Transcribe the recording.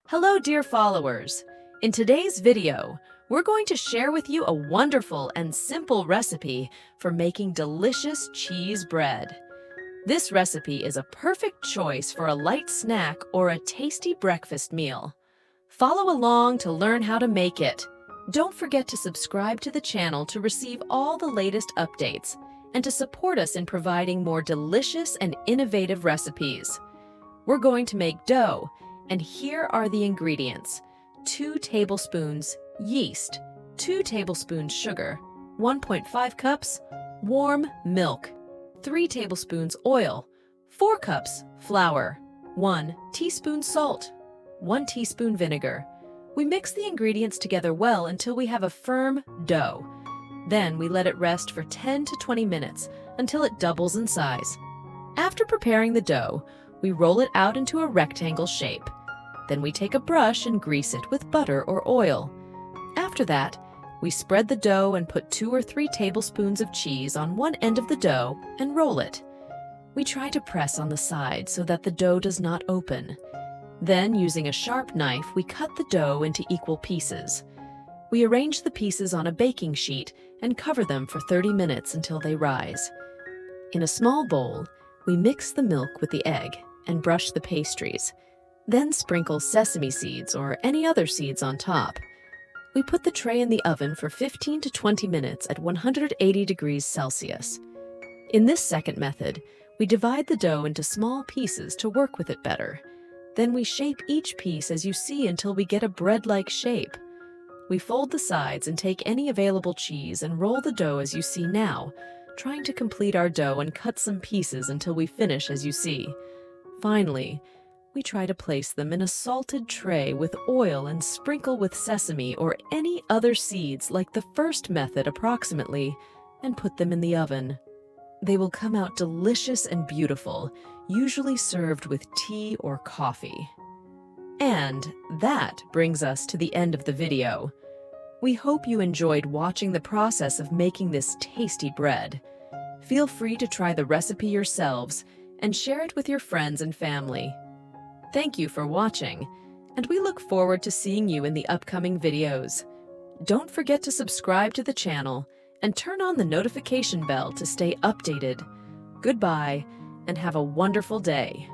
Hello, dear followers. In today's video, we're going to share with you a wonderful and simple recipe for making delicious cheese bread. This recipe is a perfect choice for a light snack or a tasty breakfast meal. Follow along to learn how to make it. Don't forget to subscribe to the channel to receive all the latest updates and to support us in providing more delicious and innovative recipes. We're going to make dough, and here are the ingredients: 2 tablespoons yeast, 2 tablespoons sugar, 1.5 cups warm milk, 3 tablespoons oil, 4 cups flour, 1 teaspoon salt, 1 teaspoon vinegar. We mix the ingredients together well until we have a firm dough. Then we let it rest for 10 to 20 minutes until it doubles in size. After preparing the dough, we roll it out into a rectangle shape. Then we take a brush and grease it with butter or oil. After that, we spread the dough and put 2 or 3 tablespoons of cheese on one end of the dough and roll it. We try to press on the side so that the dough does not open. Then, using a sharp knife, we cut the dough into equal pieces. We arrange the pieces on a baking sheet and cover them for 30 minutes until they rise. In a small bowl, we mix the milk with the egg and brush the pastries. Then sprinkle sesame seeds or any other seeds on top. We put the tray in the oven for 15 to 20 minutes at 180 degrees Celsius. In this second method, we divide the dough into small pieces to work with it better. Then we shape each piece as you see until we get a bread-like shape. We fold the sides and take any available cheese and roll the dough as you see now, trying to complete our dough and cut some pieces until we finish as you see. Finally, we try to place them in a salted tray with oil and sprinkle with sesame or any other seeds like the first method approximately, and put them in the oven. They will come out delicious and beautiful, usually served with tea or coffee. And that brings us to the end of the video. We hope you enjoyed watching the process of making this tasty bread. Feel free to try the recipe yourselves and share it with your friends and family. Thank you for watching, and we look forward to seeing you in the upcoming videos. Don't forget to subscribe to the channel and turn on the notification bell to stay updated. Goodbye, and have a wonderful day.